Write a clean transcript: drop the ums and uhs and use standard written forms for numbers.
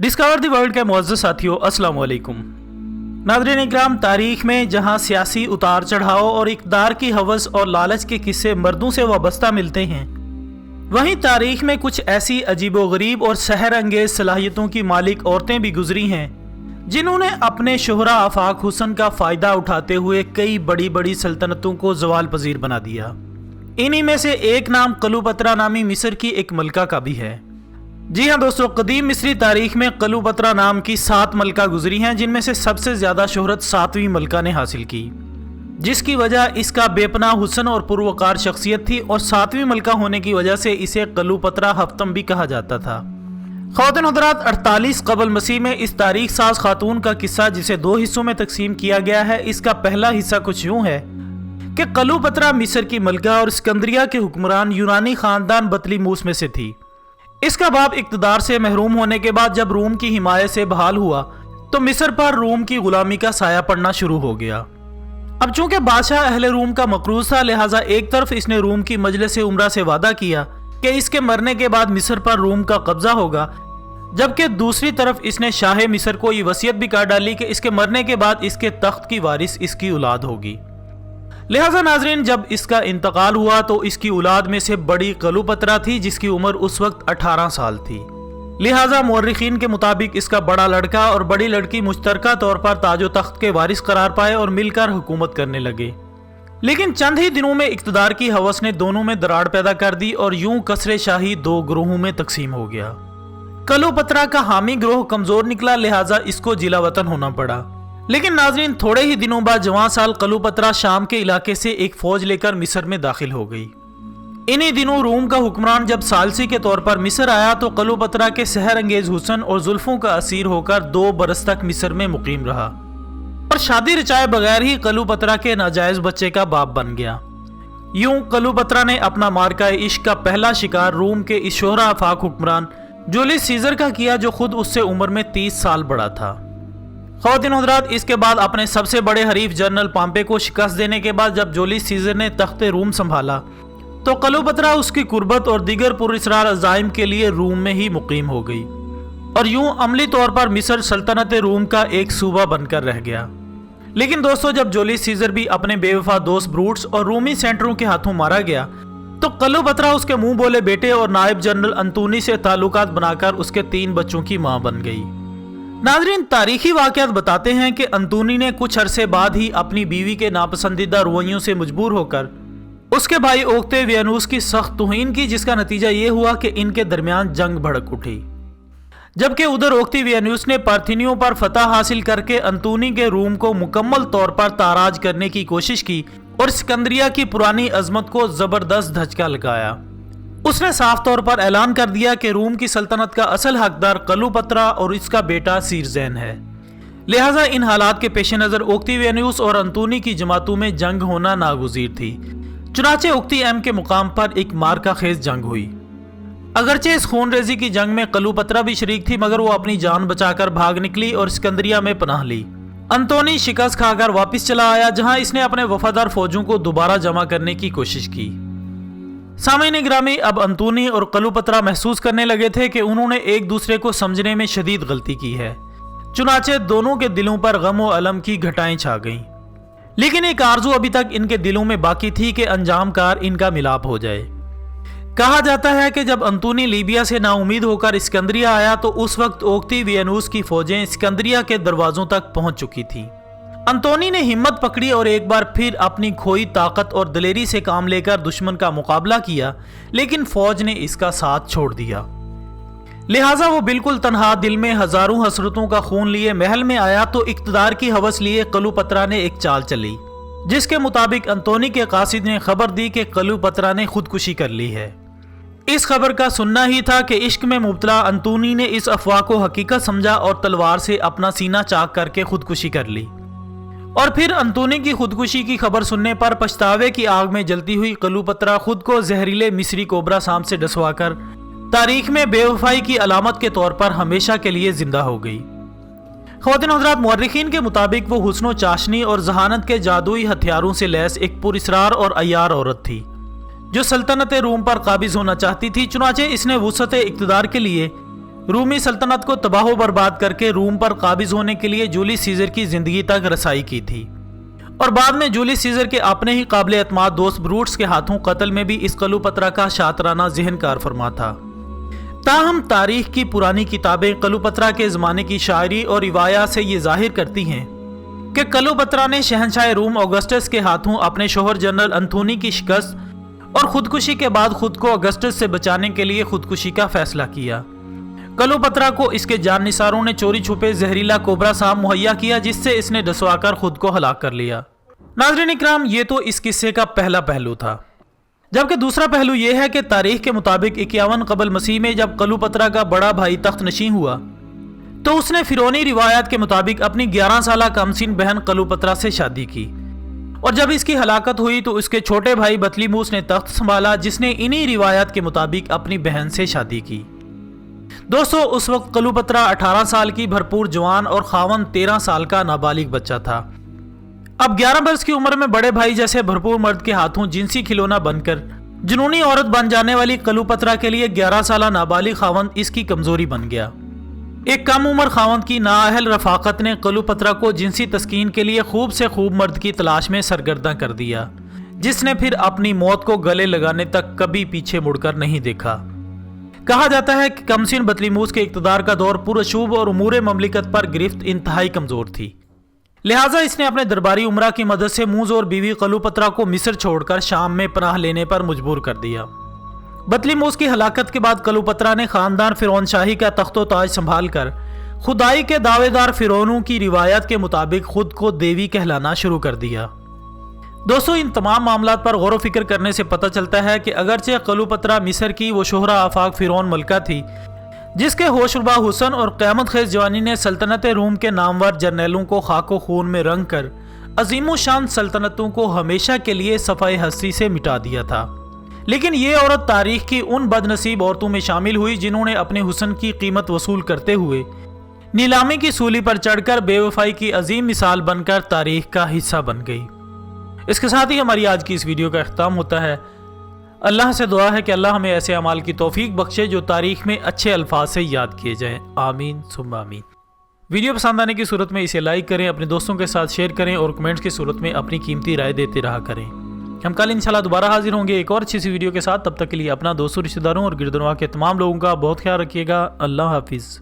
Discover the world के मुअज़्ज़ज़ साथियों, अस्सलाम वालेकुम। नाज़रीन इकराम, तारीख में जहां सियासी उतार चढ़ाव और इक़्तिदार की हवस और लालच के किस्से मर्दों से वाबस्ता मिलते हैं, वहीं तारीख में कुछ ऐसी अजीबोगरीब और सहर अंगेज सलाहियतों की मालिक औरतें भी गुजरी हैं जिन्होंने अपने शोहरा आफाक हुस्न का फ़ायदा उठाते हुए कई बड़ी बड़ी सल्तनतों को ज़वाल पजीर बना दिया। इन्हीं में से एक नाम क्लीयोपेत्रा नामी मिस्र की एक मलका का भी है। जी हाँ दोस्तों, कदीम मिस्री तारीख में क्लीयोपेत्रा नाम की 7 मलका गुजरी हैं, जिनमें से सबसे ज़्यादा शोहरत 7वीं मलका ने हासिल की, जिसकी वजह इसका बेपनाह हुस्न और पुरवकार शख्सियत थी और 7वीं मलका होने की वजह से इसे क्लीयोपेत्रा हफ्तम भी कहा जाता था। ख़वातीन हज़रात, 48 क़ब्ल मसीह में इस तारीख साज खातून का किस्सा, जिसे 2 हिस्सों में तकसीम किया गया है, इसका पहला हिस्सा कुछ यूँ है कि क्लीयोपेत्रा मिस्र की मलका और सिकंदरिया के हुक्मरान यूनानी ख़ानदान बतलीमूस में से थी। इसका बाप इक़्तिदार से महरूम होने के बाद जब रूम की हिमायत से बहाल हुआ तो मिस्र पर रूम की गुलामी का साया पड़ना शुरू हो गया। अब चूंकि बादशाह अहले रूम का मकरूज था, लिहाजा एक तरफ इसने रूम की मजलिस उमरा से वादा किया कि इसके मरने के बाद मिस्र पर रूम का कब्जा होगा, जबकि दूसरी तरफ इसने शाह मिस्र को ये वसीयत भी कर डाली कि इसके मरने के बाद इसके तख्त की वारिस इसकी औलाद होगी। लिहाजा नाजरीन, जब इसका इंतकाल हुआ तो इसकी औलाद में से बड़ी क्लीयोपेत्रा थी, जिसकी उम्र उस वक्त 18 साल थी। लिहाजा मुअर्रिखीन के मुताबिक इसका बड़ा लड़का और बड़ी लड़की मुश्तरका तौर पर ताजो तख्त के वारिस करार पाए और मिलकर हुकूमत करने लगे। लेकिन चंद ही दिनों में इक़्तिदार की हवस ने दोनों में दरार पैदा कर दी और यूं कसरे शाही 2 ग्रोहों में तकसीम हो गया। क्लीयोपेत्रा का हामी ग्रोह कमजोर निकला, लिहाजा इसको जिला वतन होना पड़ा। लेकिन नाजरीन, थोड़े ही दिनों बाद जवां साल क्लीयोपेत्रा शाम के इलाके से एक फौज लेकर मिस्र में दाखिल हो गई। इन्हीं दिनों रूम का हुक्मरान जब सालसी के तौर पर मिस्र आया तो क्लीयोपेत्रा के सहर अंगेज हुस्न और जुल्फों का असीर होकर 2 बरस तक मिस्र में मुकीम रहा और शादी रचाए बगैर ही क्लीयोपेत्रा के नाजायज बच्चे का बाप बन गया। यूं क्लीयोपेत्रा ने अपना मार्का इश्क का पहला शिकार रूम के इस शोहरा आफाक हुक्मरान जूलियस सीजर का किया, जो खुद उससे उम्र में 30 साल बड़ा था। ख़वातीन हज़रात, इसके बाद अपने सबसे बड़े हरीफ जनरल पाम्पे को शिकस्त देने के बाद जब जूलियस सीजर ने तख्ते रूम संभाला तो क्लीयोपेत्रा उसकी कुर्बत और दीगर पुरस्रार अज़ाइम के लिए रूम में ही मुकीम हो गई और यूं अमली तौर पर मिस्र सल्तनत रूम का एक सूबा बनकर रह गया। लेकिन दोस्तों, जब जूलियस सीजर भी अपने बेवफा दोस्त ब्रूट्स और रूमी सेंटरों के हाथों मारा गया तो क्लीयोपेत्रा उसके मुंह बोले बेटे और नायब जनरल अंतोनी से ताल्लुकात बनाकर उसके 3 बच्चों की मां बन गई। नाजरीन, तारीखी वाक़यात बताते हैं कि अंतोनी ने कुछ अरसे बाद ही अपनी बीवी के नापसंदीदा रवैयों से मजबूर होकर उसके भाई ओक्टेवियनुस की सख्त तौहीन की, जिसका नतीजा ये हुआ कि इनके दरमियान जंग भड़क उठी। जबकि उधर ओक्टेवियनुस ने पार्थिनियों पर फतह हासिल करके अंतोनी के रूम को मुकम्मल तौर पर ताराज करने की कोशिश की और सिकंदरिया की पुरानी अजमत को जबरदस्त धचका लगाया। उसने साफ तौर पर ऐलान कर दिया कि रूम की सल्तनत का असल हकदार क्लीयोपेत्रा और इसका बेटा सीरजैन है। लिहाजा इन हालात के पेश नज़र ओक्टेवियनुस और अंतोनी की जमातों में जंग होना नागुज़ीर थी। चुनाचे ओक्टियम के मुकाम पर एक मार्का खेज जंग हुई। अगरचे इस खून रेजी की जंग में क्लीयोपेत्रा भी शरीक थी, मगर वो अपनी जान बचाकर भाग निकली और सिकंदरिया में पनाह ली। अंतोनी शिकस्त खाकर वापस चला आया, जहां इसने अपने वफादार फौजों को दोबारा जमा करने की कोशिश की। सामईन गिरामी, अब अंतोनी और क्लीयोपेत्रा महसूस करने लगे थे कि उन्होंने एक दूसरे को समझने में शदीद गलती की है। चुनाचे दोनों के दिलों पर गम और अलम की घटाएं छा गईं। लेकिन एक आरजू अभी तक इनके दिलों में बाकी थी कि अंजामकार इनका मिलाप हो जाए। कहा जाता है कि जब अंतोनी लीबिया से नाउमीद होकर सिकंदरिया आया तो उस वक्त ओक्टेवियनुस की फौजें सिकंदरिया के दरवाजों तक पहुंच चुकी थीं। अंतोनी ने हिम्मत पकड़ी और एक बार फिर अपनी खोई ताकत और दलेरी से काम लेकर दुश्मन का मुकाबला किया, लेकिन फौज ने इसका साथ छोड़ दिया। लिहाजा वो बिल्कुल तन्हा दिल में हजारों हसरतों का खून लिए महल में आया तो इक़्तिदार की हवस लिए क्लीयोपेत्रा ने एक चाल चली, जिसके मुताबिक अंतोनी के कासिद ने खबर दी कि क्लीयोपेत्रा ने खुदकुशी कर ली है। इस खबर का सुनना ही था कि इश्क में मुब्तला अंतोनी ने इस अफवाह को हकीकत समझा और तलवार से अपना सीना चाक करके खुदकुशी कर ली। और फिर अंतोनी की खुदकुशी की खबर सुनने पर पछतावे की आग में जलती हुई क्लीयोपेत्रा खुद को जहरीले मिस्री कोबरा सांप से डसवाकर तारीख में बेवफाई की अलामत के तौर पर हमेशा के लिए जिंदा हो गई। ख़वातीन हज़रात, मुअर्रिखीन के मुताबिक वो हुस्नो चाशनी और जहानत के जादुई हथियारों से लैस एक पुरस्रार और अय्यार औरत थी, जो सल्तनत रूम पर काबिज होना चाहती थी। चुनाचे इसने वुसअत इक़्तिदार के लिए رومی سلطنت کو تباہ و برباد کر کے روم پر قابض ہونے کے لیے جولیس سیزر کی زندگی تک رسائی کی تھی، اور بعد میں جولیس سیزر کے اپنے ہی قابل اعتماد دوست بروٹس کے ہاتھوں قتل میں بھی اس کلوپترا کا شاطرانہ ذہن کار فرما تھا۔ تاہم تاریخ کی پرانی کتابیں کلوپترا کے زمانے کی شاعری اور روایات سے یہ ظاہر کرتی ہیں کہ کلوپترا نے شہنشاہ روم اگسٹس کے ہاتھوں اپنے شوہر جنرل انتھونی کی شکست اور خودکشی کے بعد خود کو اگسٹس سے بچانے کے لیے خودکشی کا فیصلہ کیا۔ کلوپترا کو اس کے جان نثاروں نے چوری چھپے زہریلا کوبرا سانپ مہیا کیا، جس سے اس نے ڈسوا کر خود کو ہلاک کر لیا۔ ناظرین اکرام، یہ تو اس قصے کا پہلا پہلو تھا، جبکہ دوسرا پہلو یہ ہے کہ تاریخ کے مطابق 51 قبل مسیح میں جب کلوپترا کا بڑا بھائی تخت نشین ہوا تو اس نے فرعونی روایات کے مطابق اپنی 11 سالہ کمسن بہن کلوپترا سے شادی کی، اور جب اس کی ہلاکت ہوئی تو اس کے چھوٹے بھائی بطلیموس نے تخت سنبھالا، جس نے انہی روایات کے مطابق اپنی بہن سے شادی کی۔ دوستو، اس وقت کلوپترا 18 سال کی بھرپور جوان اور خاوند 13 سال کا نابالغ بچہ تھا۔ اب 11 برس کی عمر میں بڑے بھائی جیسے بھرپور مرد کے ہاتھوں جنسی کھلونا بن کر جنونی عورت بن جانے والی کلوپترا کے لیے 11 سالہ نابالغ خاوند اس کی کمزوری بن گیا۔ ایک کم عمر خاوند کی نااہل رفاقت نے کلوپترا کو جنسی تسکین کے لیے خوب سے خوب مرد کی تلاش میں سرگرداں کر دیا، جس نے پھر اپنی موت کو گلے لگانے تک کبھی پیچھے مڑ کر نہیں دیکھا۔ کہا جاتا ہے کہ کمسن بطلیموس کے اقتدار کا دور پرشوب اور امور مملکت پر گرفت انتہائی کمزور تھی، لہٰذا اس نے اپنے درباری عمرہ کی مدد سے موز اور بیوی کلوپترا کو مصر چھوڑ کر شام میں پناہ لینے پر مجبور کر دیا۔ بطلیموس کی ہلاکت کے بعد کلوپترا نے خاندان فرعون شاہی کا تخت و تاج سنبھال کر خدائی کے دعوے دار فرعونوں کی روایت کے مطابق خود کو دیوی کہلانا شروع کر دیا۔ دوستو، ان تمام معاملات پر غور و فکر کرنے سے پتہ چلتا ہے کہ اگرچہ کلوپترا مصر کی وہ شہرہ آفاق فرعون ملکہ تھی جس کے ہوش ربا حسن اور قیامت خیز جوانی نے سلطنت روم کے نامور جرنیلوں کو خاک و خون میں رنگ کر عظیم و شان سلطنتوں کو ہمیشہ کے لیے صفحہ ہستی سے مٹا دیا تھا، لیکن یہ عورت تاریخ کی ان بد نصیب عورتوں میں شامل ہوئی جنہوں نے اپنے حسن کی قیمت وصول کرتے ہوئے نیلامی کی سولی پر چڑھ کر بے وفائی کی عظیم مثال بن کر تاریخ کا حصہ بن گئی۔ اس کے ساتھ ہی ہماری آج کی اس ویڈیو کا اختتام ہوتا ہے۔ اللہ سے دعا ہے کہ اللہ ہمیں ایسے اعمال کی توفیق بخشے جو تاریخ میں اچھے الفاظ سے یاد کیے جائیں۔ آمین ثم آمین۔ ویڈیو پسند آنے کی صورت میں اسے لائک کریں، اپنے دوستوں کے ساتھ شیئر کریں اور کمنٹس کی صورت میں اپنی قیمتی رائے دیتے رہا کریں۔ ہم کل انشاءاللہ دوبارہ حاضر ہوں گے ایک اور اچھی سی ویڈیو کے ساتھ۔ تب تک کے لیے اپنا دوستوں، رشتہ داروں اور گرد و نواح کے تمام لوگوں کا بہت خیال رکھیے گا۔ اللہ حافظ۔